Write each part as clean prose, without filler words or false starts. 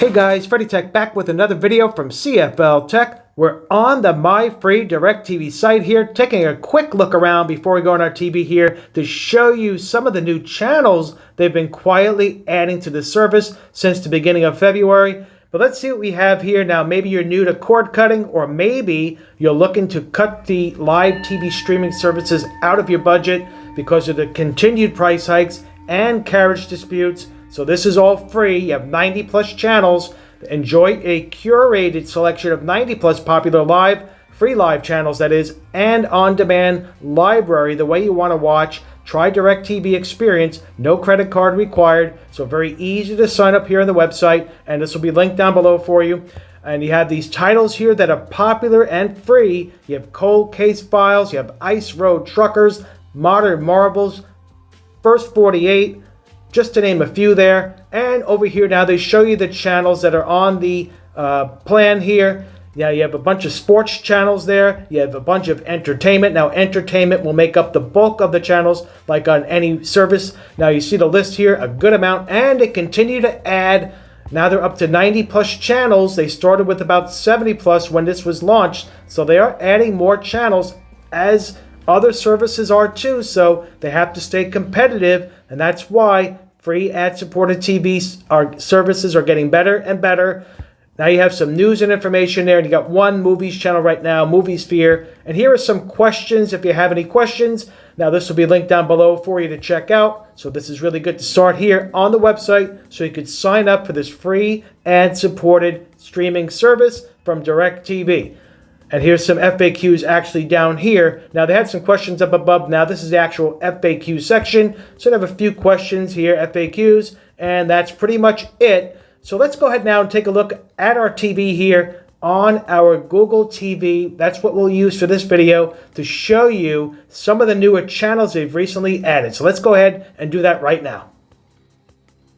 Hey guys, Frndly back with another video from CFL-TECH. We're on the MyFree DirecTV site here, taking a quick look around before we go on our TV here to show you some of the new channels they've been quietly adding to the service since the beginning of February. But let's see what we have here. Now, maybe you're new to cord cutting, or maybe you're looking to cut the live TV streaming services out of your budget because of the continued price hikes and carriage disputes. So this is all free. You have 90 plus channels. Enjoy a curated selection of 90 plus popular free live channels, that is, and on-demand library the way you want to watch. Try DirecTV Experience, no credit card required, so very easy to sign up here on the website, and this will be linked down below for you. And you have these titles here that are popular and free. You have Cold Case Files, you have Ice Road Truckers, Modern Marvels, First 48, just to name a few there. And over here now they show you the channels that are on the plan here. Yeah, you have a bunch of sports channels there. You have a bunch of entertainment. Now, entertainment will make up the bulk of the channels, like on any service. Now, you see the list here, a good amount, and they continue to add. Now they're up to 90 plus channels. They started with about 70 plus when this was launched. So they are adding more channels, as other services are too. So they have to stay competitive, and that's why free ad-supported TV services are getting better and better. Now you have some news and information there, and you got one movies channel right now, Movie Sphere. And here are some questions if you have any questions. Now this will be linked down below for you to check out. So this is really good to start here on the website, so you could sign up for this free ad-supported streaming service from DirecTV. And here's some FAQs actually down here. Now they had some questions up above. Now this is the actual FAQ section. So they have a few questions here, FAQs, and that's pretty much it. So let's go ahead now and take a look at our TV here on our Google TV. That's what we'll use for this video to show you some of the newer channels they've recently added. So let's go ahead and do that right now.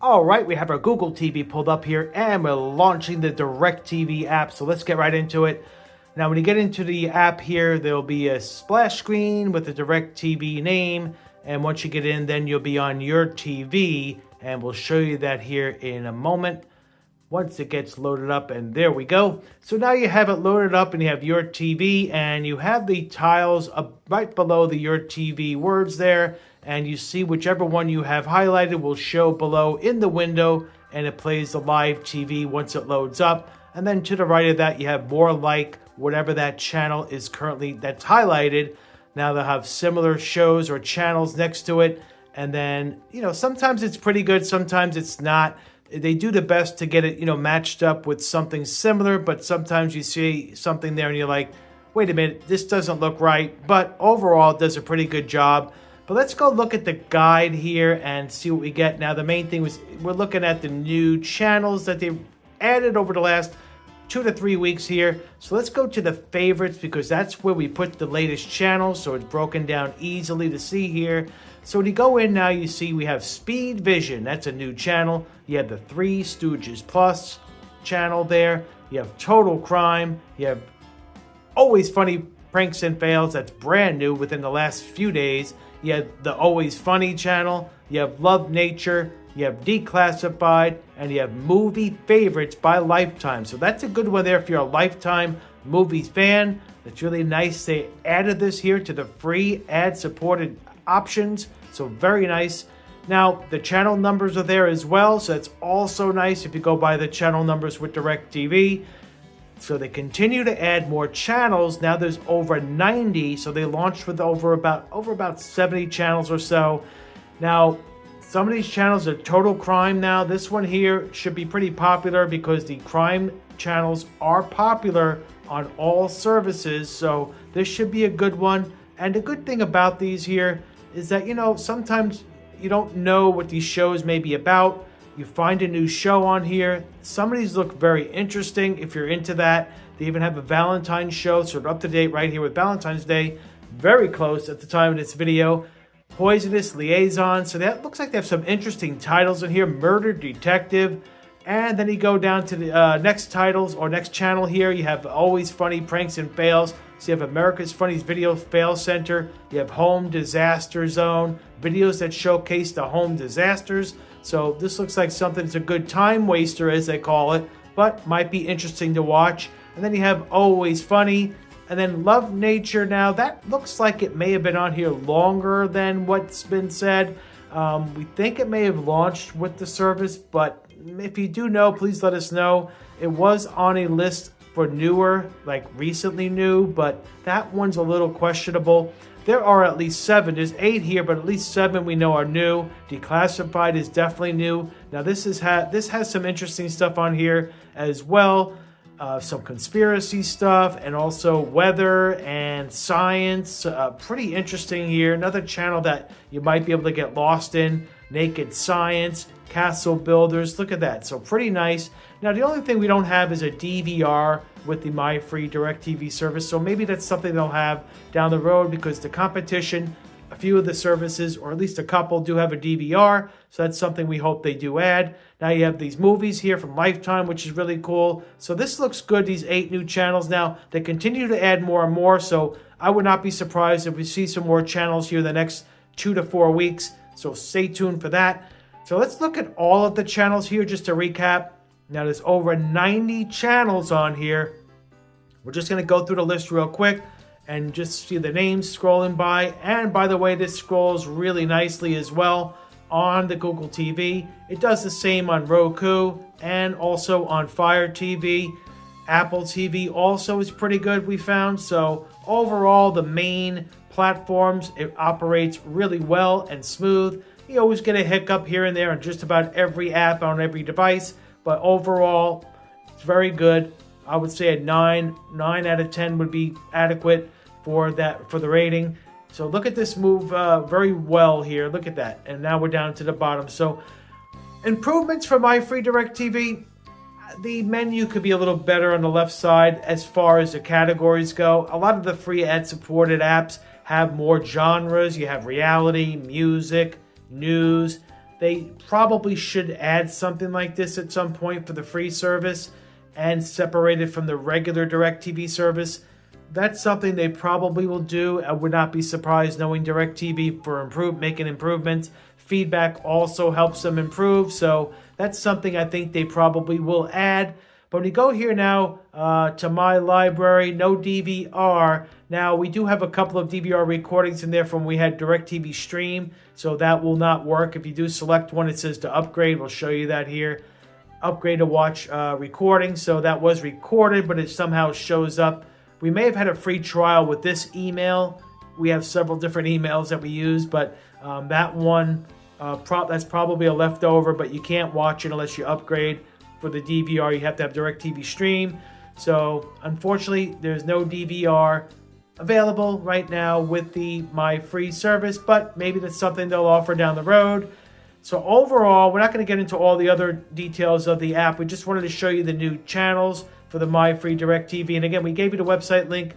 All right, we have our Google TV pulled up here, and we're launching the DirecTV app. So let's get right into it. Now, when you get into the app here, there'll be a splash screen with the DirecTV name. And once you get in, then you'll be on your TV. And we'll show you that here in a moment once it gets loaded up. And there we go. So now you have it loaded up, and you have your TV. And you have the tiles up right below the your TV words there. And you see whichever one you have highlighted will show below in the window. And it plays the live TV once it loads up. And then to the right of that, you have more like whatever that channel is currently that's highlighted. Now they'll have similar shows or channels next to it. And then, sometimes it's pretty good, sometimes it's not. They do the best to get it, matched up with something similar. But sometimes you see something there and you're like, wait a minute, this doesn't look right. But overall, it does a pretty good job. But let's go look at the guide here and see what we get. Now, the main thing was we're looking at the new channels that they've added over the last 2 to 3 weeks here. So let's go to the favorites, because that's where we put the latest channels, so it's broken down easily to see here. So when you go in now, you see we have Speed Vision. That's a new channel. You have the Three Stooges Plus channel there. You have Total Crime. You have Always Funny Pranks and Fails. That's brand new within the last few days. You have the Always Funny channel. You have Love Nature. You have Declassified, and you have Movie Favorites by Lifetime. So that's a good one there if you're a Lifetime movies fan. That's really nice. They added this here to the free ad-supported options. So very nice. Now, the channel numbers are there as well. So that's also nice if you go by the channel numbers with DirecTV. So they continue to add more channels. Now there's over 90. So they launched with over about 70 channels or so. Now, some of these channels are total crime now. This one here should be pretty popular because the crime channels are popular on all services. So this should be a good one. And the good thing about these here is that, sometimes you don't know what these shows may be about. You find a new show on here. Some of these look very interesting if you're into that. They even have a Valentine's show, so they're up to date right here with Valentine's Day. Very close at the time of this video. Poisonous Liaison. So that looks like they have some interesting titles in here. Murder Detective. And then you go down to the next titles or next channel here. You have Always Funny Pranks and Fails. So you have America's Funniest Video Fail Center. You have Home Disaster Zone. Videos that showcase the home disasters. So this looks like something that's a good time waster, as they call it. but might be interesting to watch. And then you have Always Funny, and then Love Nature. Now that looks like it may have been on here longer than what's been said. We think it may have launched with the service, but if you do know, please let us know. It was on a list for newer, like recently new, but that one's a little questionable. There are at least 7. There's 8 here, but at least 7 we know are new. Declassified is definitely new. Now this has some interesting stuff on here as well. Some conspiracy stuff, and also weather and science. Pretty interesting here. Another channel that you might be able to get lost in. Naked Science, Castle Builders. Look at that. So pretty nice. Now the only thing we don't have is a DVR with the MyFree DirecTV service. So maybe that's something they'll have down the road, because the competition, a few of the services, or at least a couple, do have a DVR. So that's something we hope they do add. Now you have these movies here from Lifetime, which is really cool. So this looks good, these 8 new channels. Now they continue to add more and more. So I would not be surprised if we see some more channels here the next 2 to 4 weeks. So stay tuned for that. So let's look at all of the channels here just to recap. Now there's over 90 channels on here. We're just going to go through the list real quick and just see the names scrolling by. And by the way, this scrolls really nicely as well on the Google TV. It does the same on Roku and also on Fire TV. Apple TV also is pretty good, we found. So overall, the main platforms, it operates really well and smooth. You always get a hiccup here and there on just about every app on every device, but overall, it's very good. I would say a 9 out of 10 would be adequate for the rating. So look at this move very well here. Look at that. And now we're down to the bottom. So improvements for MyFree DirecTV. The menu could be a little better on the left side as far as the categories go. A lot of the free ad-supported apps have more genres. You have reality, music, news. They probably should add something like this at some point for the free service and separate it from the regular DirecTV service. That's something they probably will do. I would not be surprised, knowing DirecTV, for making improvements. Feedback also helps them improve, so that's something I think they probably will add. But when you go here now to My Library, no DVR. Now, we do have a couple of DVR recordings in there from when we had DirecTV Stream, so that will not work. If you do select one, it says to upgrade. We'll show you that here. Upgrade to watch recording. So that was recorded, but it somehow shows up. We may have had a free trial with this email. We have several different emails that we use, but that one, that's probably a leftover, but you can't watch it unless you upgrade. For the DVR, you have to have DirecTV Stream. So unfortunately, there's no DVR available right now with the MyFree service, but maybe that's something they'll offer down the road. So overall, we're not going to get into all the other details of the app. We just wanted to show you the new channels for the MyFree DirecTV. And again, we gave you the website link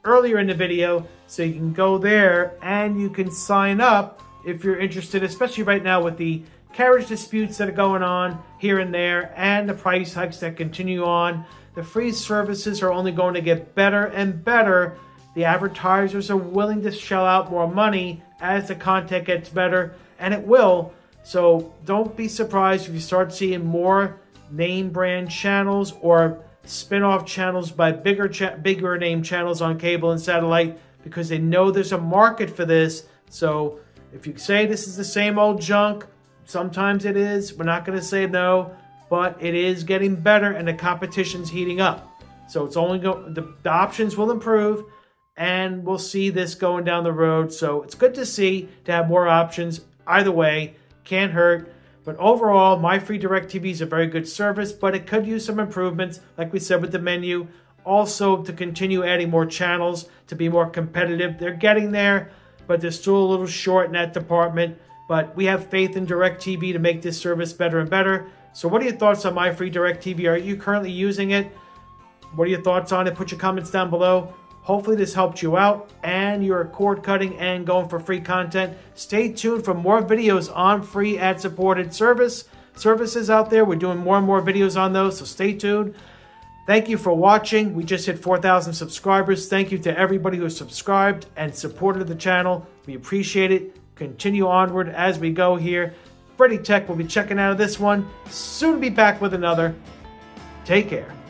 earlier in the video, so you can go there and you can sign up if you're interested, especially right now with the carriage disputes that are going on here and there and the price hikes that continue on. The free services are only going to get better and better. The advertisers are willing to shell out more money as the content gets better, and it will. So don't be surprised if you start seeing more name brand channels or spin-off channels by bigger name channels on cable and satellite, because they know there's a market for this. So if you say this is the same old junk, sometimes it is. We're not going to say no, but it is getting better and the competition's heating up. So it's only the options will improve, and we'll see this going down the road. So it's good to see, to have more options. Either way, can't hurt. But overall, MyFree DirecTV is a very good service, but it could use some improvements, like we said with the menu. Also, to continue adding more channels to be more competitive. They're getting there, but they're still a little short in that department. But we have faith in DirecTV to make this service better and better. So what are your thoughts on MyFree DirecTV? Are you currently using it? What are your thoughts on it? Put your comments down below. Hopefully this helped you out and you're cord cutting and going for free content. Stay tuned for more videos on free ad-supported services out there. We're doing more and more videos on those, so stay tuned. Thank you for watching. We just hit 4,000 subscribers. Thank you to everybody who has subscribed and supported the channel. We appreciate it. Continue onward as we go here. Frndly Tech will be checking out of this one. Soon be back with another. Take care.